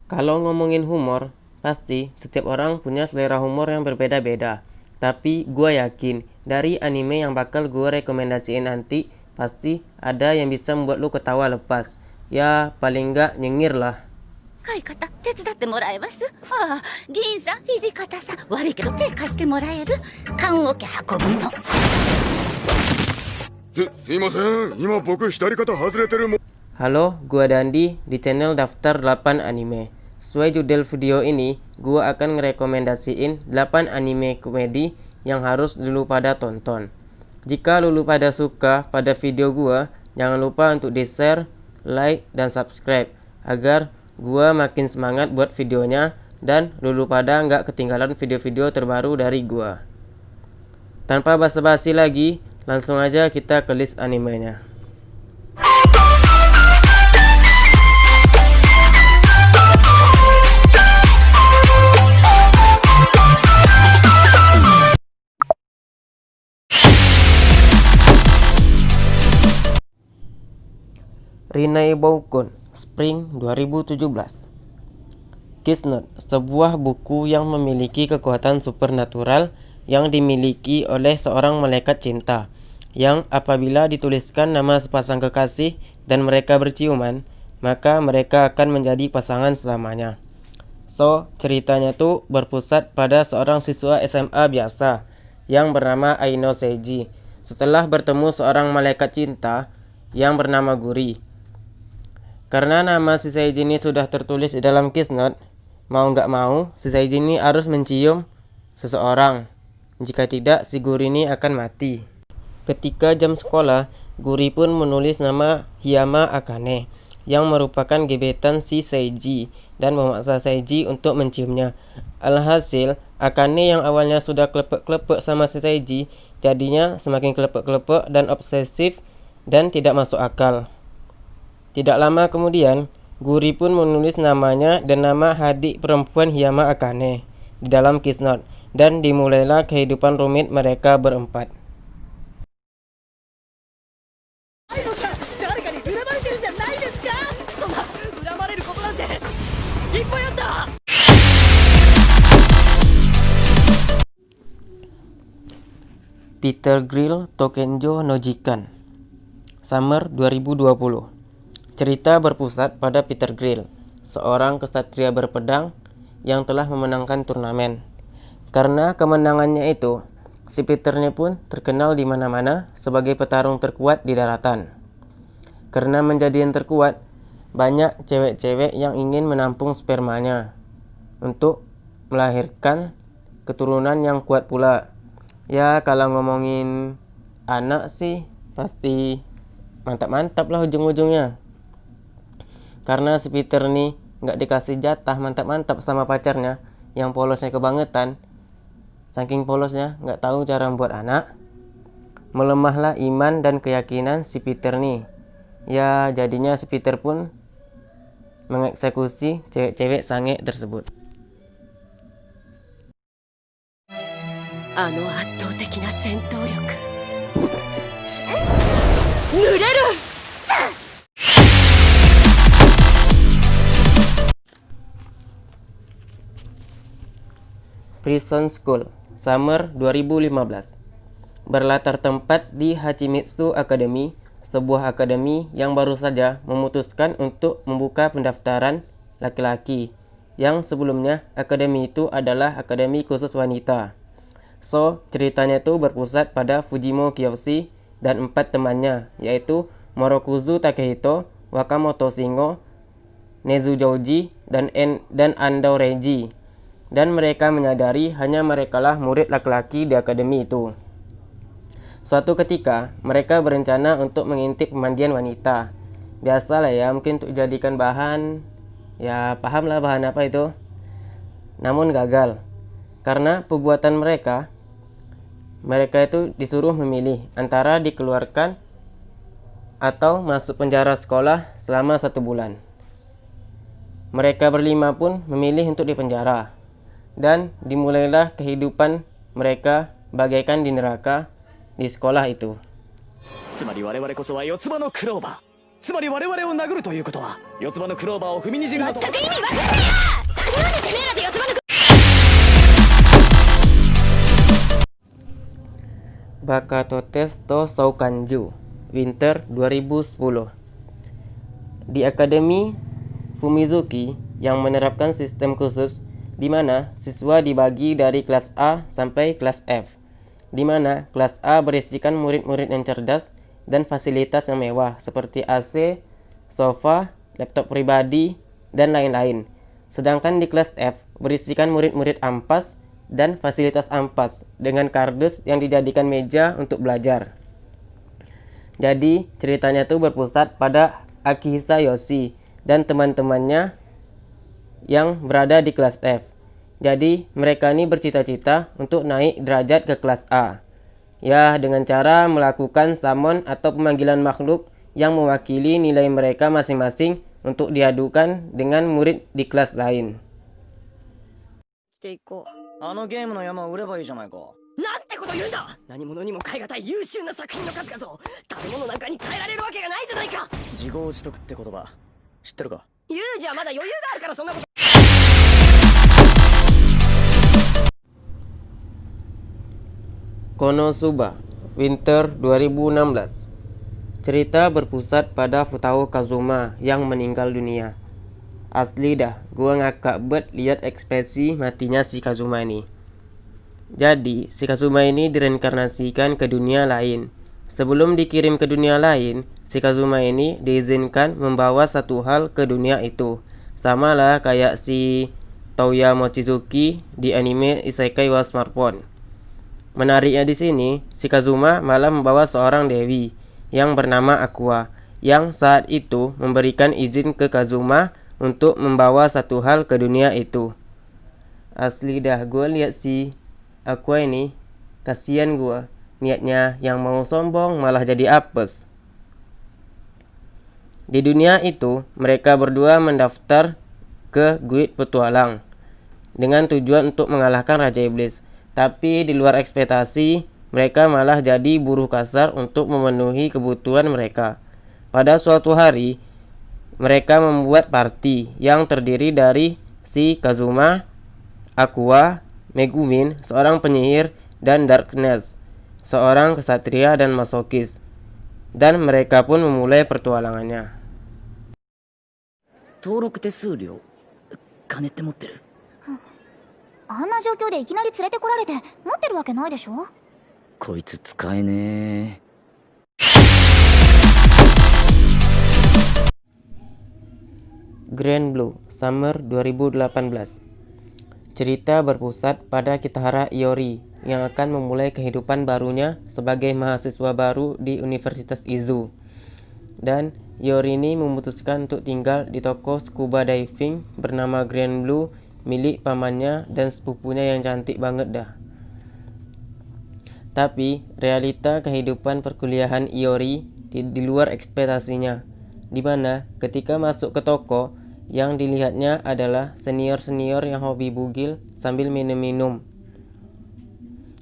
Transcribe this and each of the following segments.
Kalau ngomongin humor, pasti setiap orang punya selera humor yang berbeda-beda. Tapi gue yakin dari anime yang bakal gue rekomendasiin nanti, pasti ada yang bisa membuat lu ketawa lepas. Ya paling nggak nyengir lah. 使い方手伝ってもらえます？ああ、議員さん、土方さん、悪いけど手貸してもらえる？棺桶運ぶの。すいません、今僕左肩外れてるもん。 Halo, gua Dandi di channel Daftar 8 Anime. Sesuai judul video ini, gua akan ngerekomendasiin 8 anime komedi yang harus dulu pada tonton. Jika lu pada suka pada video gua, jangan lupa untuk di-share, like, dan subscribe agar gua makin semangat buat videonya dan lu pada nggak ketinggalan video-video terbaru dari gua. Tanpa basa-basi lagi, langsung aja kita ke list animenya. Rinai Boukun, Spring 2017. Kismet, sebuah buku yang memiliki kekuatan supernatural yang dimiliki oleh seorang malaikat cinta, yang apabila dituliskan nama sepasang kekasih dan mereka berciuman, maka mereka akan menjadi pasangan selamanya. So, ceritanya tuh berpusat pada seorang siswa SMA biasa yang bernama Aino Seiji setelah bertemu seorang malaikat cinta yang bernama Guri. Karena nama si Seiji ini sudah tertulis di dalam Kismet, mau nggak mau si Seiji ini harus mencium seseorang. Jika tidak, si Guri ini akan mati. Ketika jam sekolah, Guri pun menulis nama Hiyama Akane yang merupakan gebetan si Seiji dan memaksa Seiji untuk menciumnya. Alhasil, Akane yang awalnya sudah klepek-klepek sama si Seiji, jadinya semakin klepek-klepek dan obsesif dan tidak masuk akal. Tidak lama kemudian, Guri pun menulis namanya dan nama adik perempuan Hiyama Akane di dalam Kismet, dan dimulailah kehidupan rumit mereka berempat. Peter Grill Tokenjo no Jikan, Summer 2020. Cerita berpusat pada Peter Grill, seorang kesatria berpedang yang telah memenangkan turnamen. Karena kemenangannya itu, si Peternya pun terkenal di mana-mana sebagai petarung terkuat di daratan. Karena menjadi yang terkuat, banyak cewek-cewek yang ingin menampung spermanya untuk melahirkan keturunan yang kuat pula. Ya, kalau ngomongin anak sih pasti mantap-mantap lah ujung-ujungnya. Karena si Peter nih nggak dikasih jatah mantap-mantap sama pacarnya yang polosnya kebangetan. Saking polosnya nggak tahu cara membuat anak, melemahlah iman dan keyakinan si Peter nih. Ya jadinya si Peter pun mengeksekusi cewek-cewek sange tersebut. あの圧倒的な戦闘力。濡れる。 Prison School, Summer 2015. Berlatar tempat di Hachimitsu Academy, sebuah akademi yang baru saja memutuskan untuk membuka pendaftaran laki-laki, yang sebelumnya akademi itu adalah akademi khusus wanita. So, ceritanya itu berpusat pada Fujimo Kiyoshi dan 4 temannya, yaitu Morokuzu Takehito, Wakamoto Shingo, Nezu Jouji, dan Ando Reiji. Dan mereka menyadari hanya merekalah murid laki-laki di akademi itu. Suatu ketika, mereka berencana untuk mengintip pemandian wanita. Biasalah ya, mungkin untuk dijadikan bahan, ya pahamlah bahan apa itu. Namun gagal, karena perbuatan mereka itu disuruh memilih antara dikeluarkan atau masuk penjara sekolah selama 1 bulan. Mereka berlima pun memilih untuk dipenjara. Dan dimulailah kehidupan mereka bagaikan di neraka di sekolah itu. つまり我々こそは四つ葉のクローバー。つまり我々を殴るということは四つ葉のクローバーを踏みにじるのと。全く意味わかんないよ。Bakatotes to Soukanju, Winter 2010. Di Akademi Fumizuki yang menerapkan sistem khusus di mana siswa dibagi dari kelas A sampai kelas F, di mana kelas A berisikan murid-murid yang cerdas dan fasilitas yang mewah seperti AC, sofa, laptop pribadi, dan lain-lain. Sedangkan di kelas F berisikan murid-murid ampas dan fasilitas ampas dengan kardus yang dijadikan meja untuk belajar. Jadi ceritanya tuh berpusat pada Akihisa Yoshi dan teman-temannya yang berada di kelas F. Jadi mereka ini bercita-cita untuk naik derajat ke kelas A. Ya, dengan cara melakukan summon atau pemanggilan makhluk yang mewakili nilai mereka masing-masing untuk diadukan dengan murid di kelas lain. あのゲームの山を売ればいいじゃないか。なんてこと言うんだ。何者にも代え難い優秀な作品の数々を食べ物なんかに変えられるわけがないじゃないか。自業自得って言葉知ってるか。ユージはまだ余裕があるからそんなこと。Konosuba, Winter 2016. Cerita berpusat pada Futao Kazuma yang meninggal dunia. Asli dah, gua ngakak bet lihat ekspresi matinya si Kazuma ini. Jadi, si Kazuma ini direinkarnasikan ke dunia lain. Sebelum dikirim ke dunia lain, si Kazuma ini diizinkan membawa satu hal ke dunia itu. Sama lah kayak si Touya Mochizuki di anime Isekai wa Smartphone. Menariknya di sini, si Kazuma malah membawa seorang dewi yang bernama Aqua, yang saat itu memberikan izin ke Kazuma untuk membawa satu hal ke dunia itu. Asli dah, gue lihat si Aqua ini, kasihan gue. Niatnya yang mau sombong malah jadi apes. Di dunia itu, mereka berdua mendaftar ke Guild Petualang dengan tujuan untuk mengalahkan Raja Iblis. Tapi di luar ekspektasi, mereka malah jadi buruh kasar untuk memenuhi kebutuhan mereka. Pada suatu hari, mereka membuat party yang terdiri dari si Kazuma, Aqua, Megumin, seorang penyihir, dan Darkness, seorang kesatria dan masokis. Dan mereka pun memulai pertualangannya. 登録手数料金って持ってる。あんな状況でいきなり連れてこられて持ってるわけないでしょ。こいつ使えねえ。Grand Blue, Summer 2018. Cerita berpusat pada Kitahara Iori yang akan memulai kehidupan barunya sebagai mahasiswa baru di Universitas Izu. Dan Iori ini memutuskan untuk tinggal di toko scuba diving bernama Grand Blue milik pamannya dan sepupunya yang cantik banget dah. Tapi realita kehidupan perkuliahan Iori di luar ekspektasinya, di mana ketika masuk ke toko, yang dilihatnya adalah senior-senior yang hobi bugil sambil minum-minum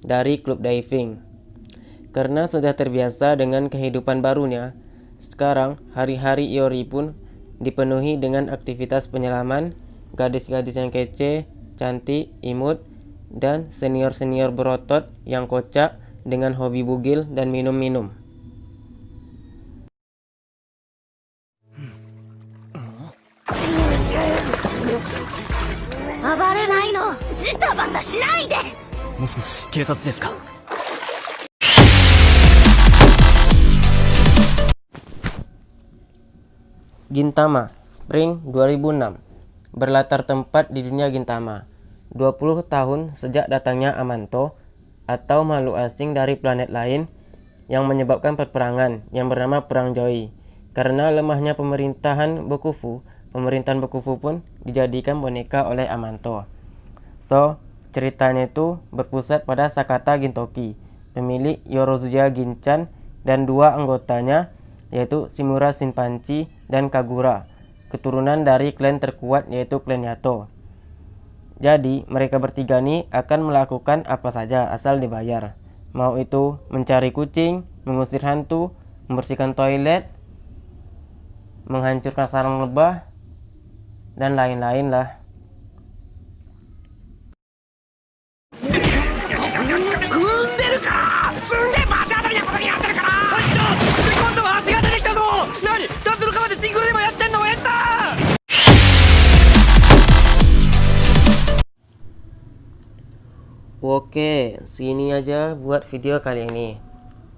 dari klub diving. Karena sudah terbiasa dengan kehidupan barunya, sekarang hari-hari Iori pun dipenuhi dengan aktivitas penyelaman, gadis-gadis yang kece, cantik, imut, dan senior-senior berotot yang kocak dengan hobi bugil dan minum-minum. 暴れないの、ジタバタしないで。もしもし、警察ですか。Gintama, Spring 2006. Berlatar tempat di dunia Gintama. 20 tahun sejak datangnya Amanto atau makhluk asing dari planet lain yang menyebabkan peperangan yang bernama Perang Joy. Karena lemahnya pemerintahan Bokufu, pemerintahan Bokufu pun dijadikan boneka oleh Amanto. So, ceritanya itu berpusat pada Sakata Gintoki, pemilik Yorozuya Ginchan, dan dua anggotanya yaitu Shimura Shinpanchi dan Kagura, keturunan dari klan terkuat yaitu klan Yato. Jadi mereka bertiga ini akan melakukan apa saja asal dibayar. Mau itu mencari kucing, mengusir hantu, membersihkan toilet, menghancurkan sarang lebah, dan lain-lain lah. 組んでるか。積んでます Oke, sini aja buat video kali ini.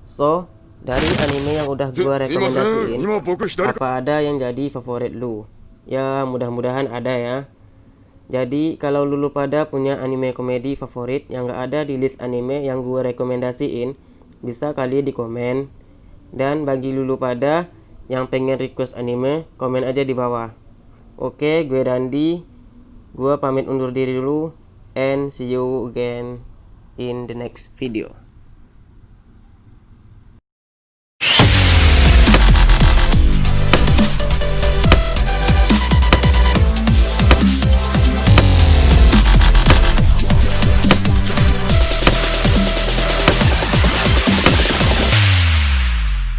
So, dari anime yang udah gua rekomendasiin, apa ada yang jadi favorit lu? Ya, mudah-mudahan ada ya. Jadi, kalau lu pada punya anime komedi favorit yang gak ada di list anime yang gua rekomendasiin, bisa kali di komen. Dan bagi lu pada yang pengen request anime, komen aja di bawah. Oke, gue Dandi. Gua pamit undur diri dulu. And see you again in the next video.